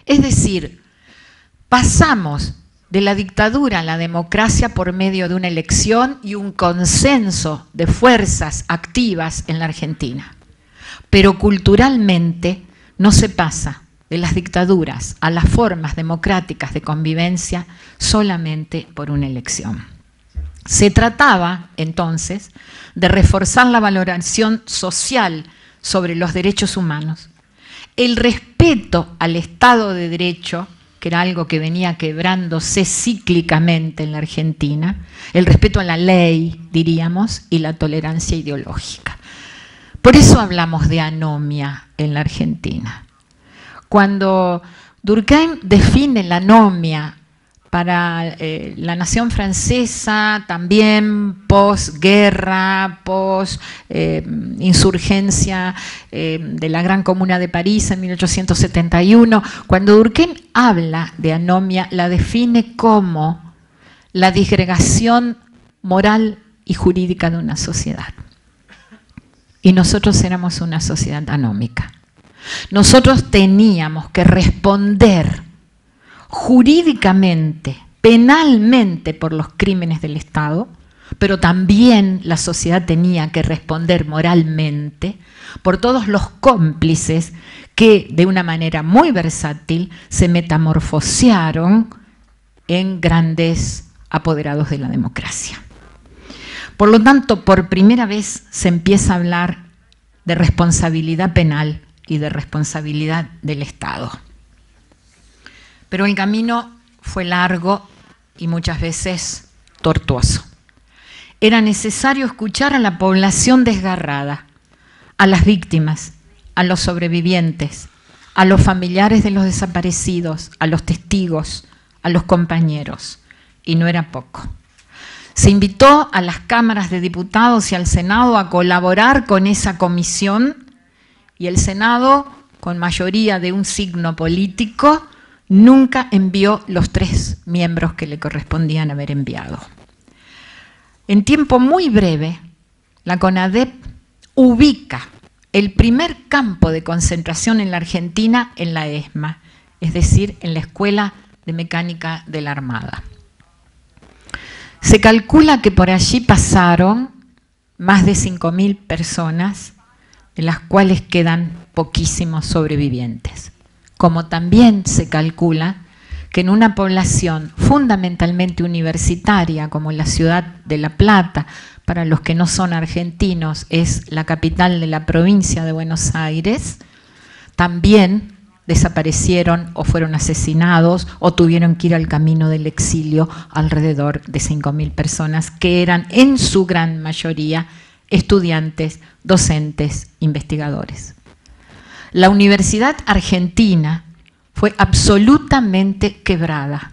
Es decir, pasamos de la dictadura a la democracia por medio de una elección y un consenso de fuerzas activas en la Argentina. Pero culturalmente no se pasa de las dictaduras a las formas democráticas de convivencia solamente por una elección. Se trataba, entonces, de reforzar la valoración social sobre los derechos humanos, el respeto al Estado de Derecho, que era algo que venía quebrándose cíclicamente en la Argentina, el respeto a la ley, diríamos, y la tolerancia ideológica. Por eso hablamos de anomia en la Argentina. Cuando Durkheim define la anomia para la nación francesa, también posguerra, post-insurgencia de la Gran Comuna de París en 1871, cuando Durkheim habla de anomia, la define como la disgregación moral y jurídica de una sociedad. Y nosotros éramos una sociedad anómica. Nosotros teníamos que responder jurídicamente, penalmente por los crímenes del Estado, pero también la sociedad tenía que responder moralmente por todos los cómplices que de una manera muy versátil se metamorfosearon en grandes apoderados de la democracia. Por lo tanto, por primera vez se empieza a hablar de responsabilidad penal y de responsabilidad del Estado. Pero el camino fue largo y muchas veces tortuoso. Era necesario escuchar a la población desgarrada, a las víctimas, a los sobrevivientes, a los familiares de los desaparecidos, a los testigos, a los compañeros. Y no era poco. Se invitó a las cámaras de diputados y al Senado a colaborar con esa comisión, y el Senado, con mayoría de un signo político, nunca envió los 3 miembros que le correspondían haber enviado. En tiempo muy breve, la CONADEP ubica el primer campo de concentración en la Argentina en la ESMA, es decir, en la Escuela de Mecánica de la Armada. Se calcula que por allí pasaron más de 5.000 personas, de las cuales quedan poquísimos sobrevivientes. Como también se calcula que en una población fundamentalmente universitaria, como la ciudad de La Plata, para los que no son argentinos, es la capital de la provincia de Buenos Aires, también desaparecieron o fueron asesinados o tuvieron que ir al camino del exilio alrededor de 5.000 personas, que eran en su gran mayoría estudiantes, docentes, investigadores. La Universidad Argentina fue absolutamente quebrada.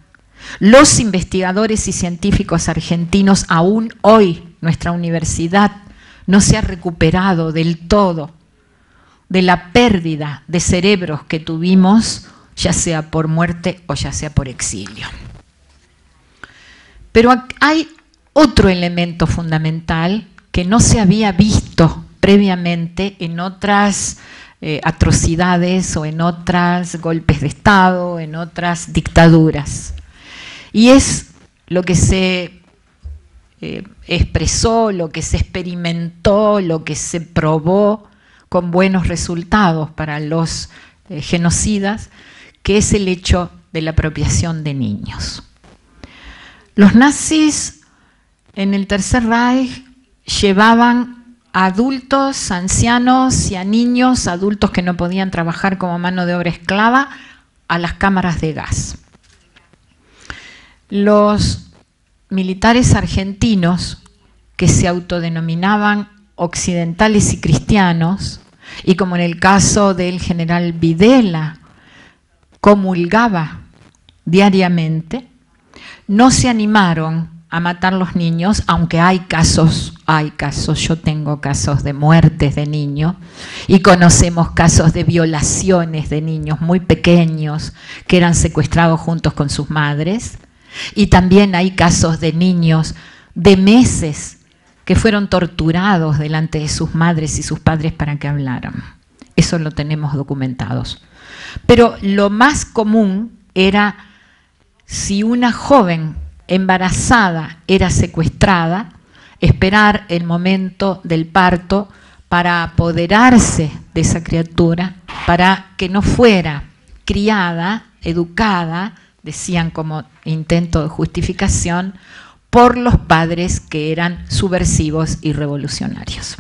Los investigadores y científicos argentinos, aún hoy nuestra universidad no se ha recuperado del todo de la pérdida de cerebros que tuvimos, ya sea por muerte o ya sea por exilio. Pero hay otro elemento fundamental que no se había visto previamente en otras atrocidades o en otros golpes de Estado, en otras dictaduras. Y es lo que se expresó, lo que se experimentó, lo que se probó con buenos resultados para los genocidas, que es el hecho de la apropiación de niños. Los nazis en el Tercer Reich llevaban a adultos, ancianos y a niños, adultos que no podían trabajar como mano de obra esclava, a las cámaras de gas. Los militares argentinos, que se autodenominaban occidentales y cristianos, y como en el caso del general Videla, comulgaba diariamente, no se animaron a matar los niños, aunque hay casos, yo tengo casos de muertes de niños y conocemos casos de violaciones de niños muy pequeños que eran secuestrados juntos con sus madres, y también hay casos de niños de meses que fueron torturados delante de sus madres y sus padres para que hablaran. Eso lo tenemos documentados. Pero lo más común era, si una joven embarazada era secuestrada, esperar el momento del parto para apoderarse de esa criatura, para que no fuera criada, educada, decían como intento de justificación, por los padres que eran subversivos y revolucionarios.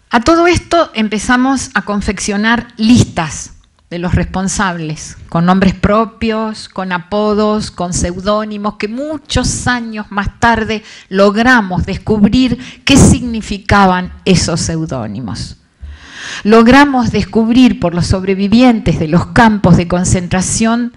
A todo esto empezamos a confeccionar listas de los responsables, con nombres propios, con apodos, con seudónimos, que muchos años más tarde logramos descubrir qué significaban esos seudónimos. Logramos descubrir por los sobrevivientes de los campos de concentración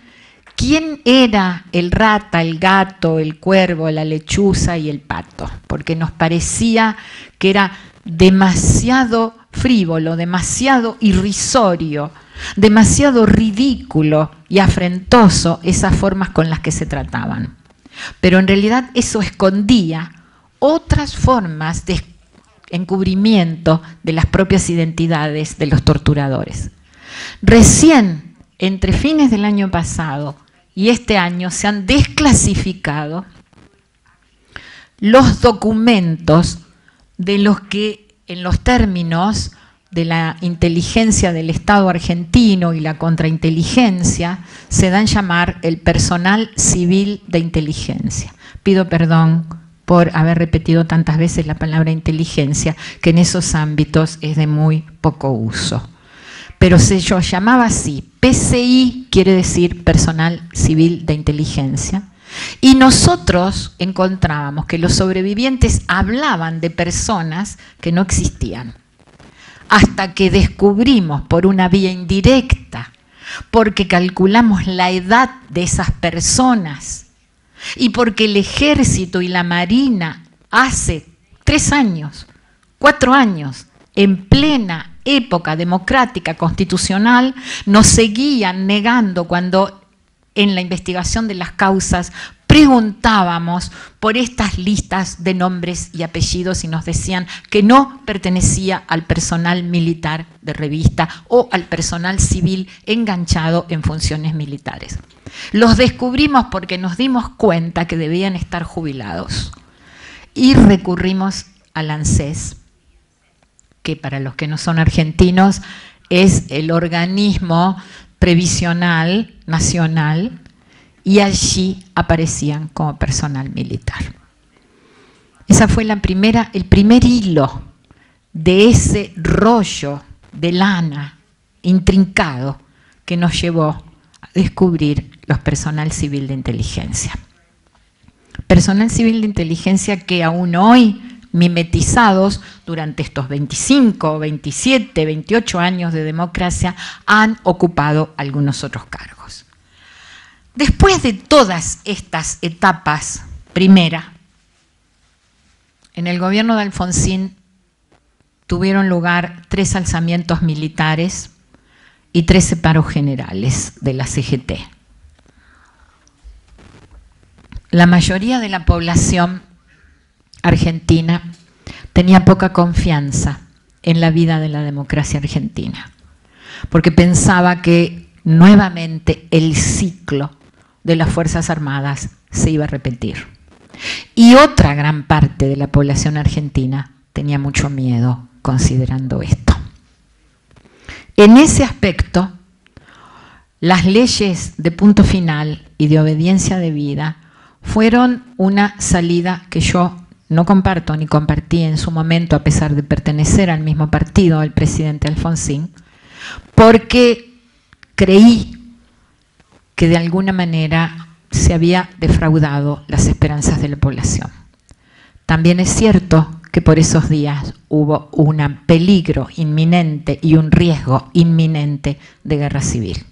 quién era el rata, el gato, el cuervo, la lechuza y el pato, porque nos parecía que era demasiado frívolo, demasiado irrisorio, demasiado ridículo y afrentoso esas formas con las que se trataban. Pero en realidad eso escondía otras formas de encubrimiento de las propias identidades de los torturadores. Recién, entre fines del año pasado y este año, se han desclasificado los documentos de los que, en los términos de la inteligencia del Estado argentino y la contrainteligencia, se dan a llamar el personal civil de inteligencia. Pido perdón por haber repetido tantas veces la palabra inteligencia, que en esos ámbitos es de muy poco uso. Pero se llamaba así. PCI quiere decir personal civil de inteligencia. Y nosotros encontrábamos que los sobrevivientes hablaban de personas que no existían. Hasta que descubrimos por una vía indirecta, porque calculamos la edad de esas personas y porque el ejército y la marina hace 3 años, 4 años, en plena época democrática constitucional, nos seguían negando cuando en la investigación de las causas preguntábamos por estas listas de nombres y apellidos y nos decían que no pertenecía al personal militar de revista o al personal civil enganchado en funciones militares. Los descubrimos porque nos dimos cuenta que debían estar jubilados y recurrimos al ANSES, que para los que no son argentinos es el organismo previsional nacional, y allí aparecían como personal militar. Esa fue el primer hilo de ese rollo de lana intrincado que nos llevó a descubrir los personal civil de inteligencia. Personal civil de inteligencia que aún hoy, mimetizados durante estos 25, 27, 28 años de democracia, han ocupado algunos otros cargos. Después de todas estas etapas, primera, en el gobierno de Alfonsín tuvieron lugar 3 alzamientos militares y 3 separos generales de la CGT. La mayoría de la población argentina tenía poca confianza en la vida de la democracia argentina, porque pensaba que nuevamente el ciclo de las Fuerzas Armadas se iba a repetir. Y otra gran parte de la población argentina tenía mucho miedo considerando esto. En ese aspecto, las leyes de punto final y de obediencia debida fueron una salida que yo no comparto ni compartí en su momento, a pesar de pertenecer al mismo partido del presidente Alfonsín, porque creí que de alguna manera se había defraudado las esperanzas de la población. También es cierto que por esos días hubo un peligro inminente y un riesgo inminente de guerra civil.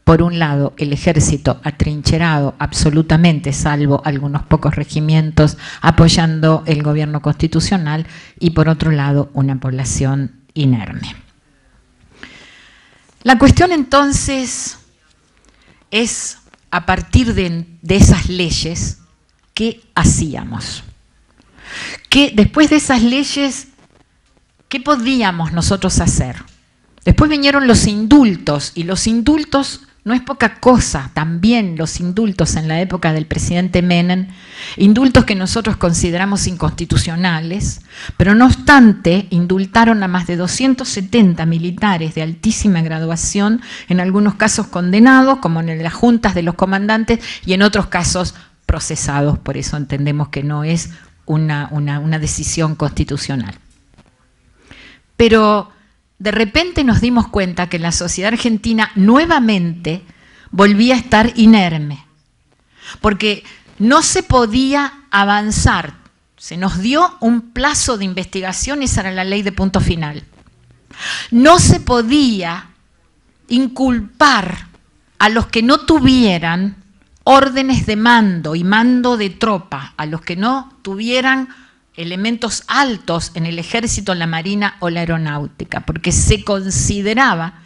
Por un lado, el ejército atrincherado absolutamente, salvo algunos pocos regimientos apoyando el gobierno constitucional, y por otro lado, una población inerme. La cuestión entonces es, a partir de esas leyes, ¿qué hacíamos? Que después de esas leyes, ¿qué podíamos nosotros hacer? Después vinieron los indultos, y los indultos no es poca cosa, también los indultos en la época del presidente Menem, indultos que nosotros consideramos inconstitucionales, pero no obstante indultaron a más de 270 militares de altísima graduación, en algunos casos condenados, como en las juntas de los comandantes, y en otros casos procesados, por eso entendemos que no es una decisión constitucional. Pero de repente nos dimos cuenta que la sociedad argentina nuevamente volvía a estar inerme, porque no se podía avanzar. Se nos dio un plazo de investigación, esa era la ley de punto final. No se podía inculpar a los que no tuvieran órdenes de mando y mando de tropa, a los que no tuvieran elementos altos en el ejército, la marina o la aeronáutica, porque se consideraba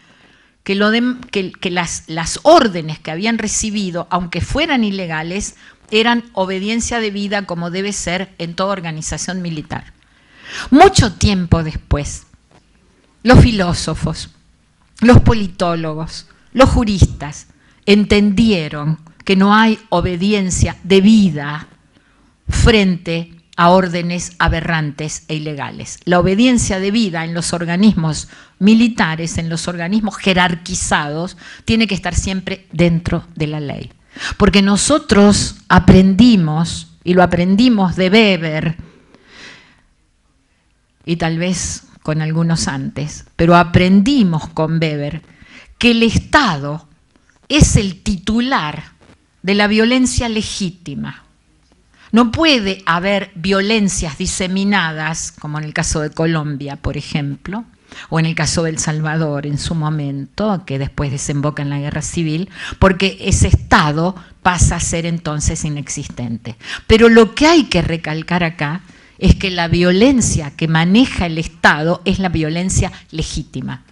que, las órdenes que habían recibido, aunque fueran ilegales, eran obediencia debida como debe ser en toda organización militar. Mucho tiempo después, los filósofos, los politólogos, los juristas entendieron que no hay obediencia debida frente a órdenes aberrantes e ilegales. La obediencia debida en los organismos militares, en los organismos jerarquizados, tiene que estar siempre dentro de la ley. Porque nosotros aprendimos, y lo aprendimos de Weber, y tal vez con algunos antes, pero aprendimos con Weber que el Estado es el titular de la violencia legítima. No puede haber violencias diseminadas, como en el caso de Colombia, por ejemplo, o en el caso de El Salvador en su momento, que después desemboca en la guerra civil, porque ese Estado pasa a ser entonces inexistente. Pero lo que hay que recalcar acá es que la violencia que maneja el Estado es la violencia legítima.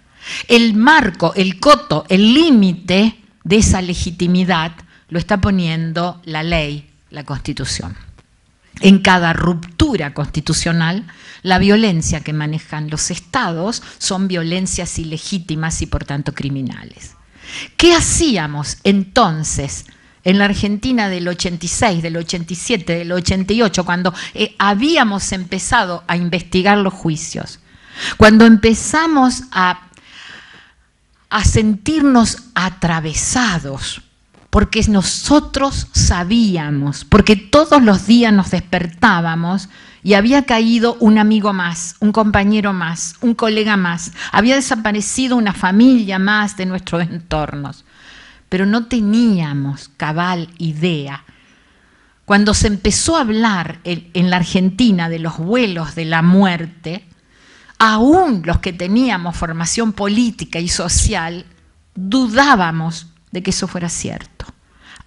El marco, el coto, el límite de esa legitimidad lo está poniendo la ley, la Constitución. En cada ruptura constitucional, la violencia que manejan los estados son violencias ilegítimas y por tanto criminales. ¿Qué hacíamos entonces en la Argentina del 86, del 87, del 88, cuando habíamos empezado a investigar los juicios? Cuando empezamos a sentirnos atravesados, porque nosotros sabíamos, porque todos los días nos despertábamos y había caído un amigo más, un compañero más, un colega más, había desaparecido una familia más de nuestros entornos, pero no teníamos cabal idea. Cuando se empezó a hablar en la Argentina de los vuelos de la muerte, aún los que teníamos formación política y social, dudábamos de que eso fuera cierto,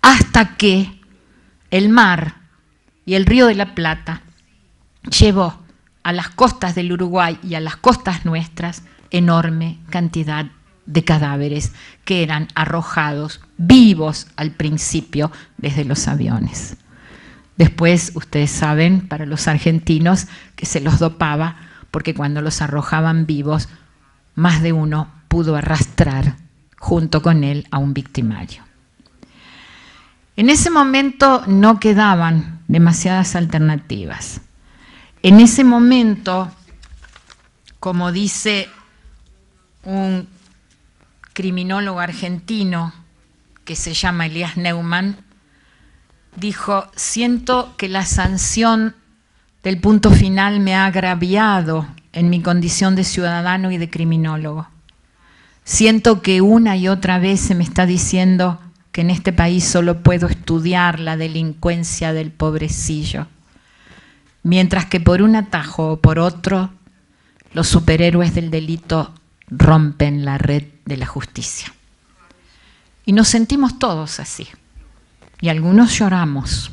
hasta que el mar y el Río de la Plata llevó a las costas del Uruguay y a las costas nuestras enorme cantidad de cadáveres que eran arrojados vivos al principio desde los aviones. Después, ustedes saben, para los argentinos, que se los dopaba, porque cuando los arrojaban vivos, más de uno pudo arrastrar junto con él a un victimario. En ese momento no quedaban demasiadas alternativas. En ese momento, como dice un criminólogo argentino que se llama Elías Neumann, dijo: siento que la sanción del punto final me ha agraviado en mi condición de ciudadano y de criminólogo. Siento que una y otra vez se me está diciendo que en este país solo puedo estudiar la delincuencia del pobrecillo, mientras que por un atajo o por otro, los superhéroes del delito rompen la red de la justicia. Y nos sentimos todos así, y algunos lloramos,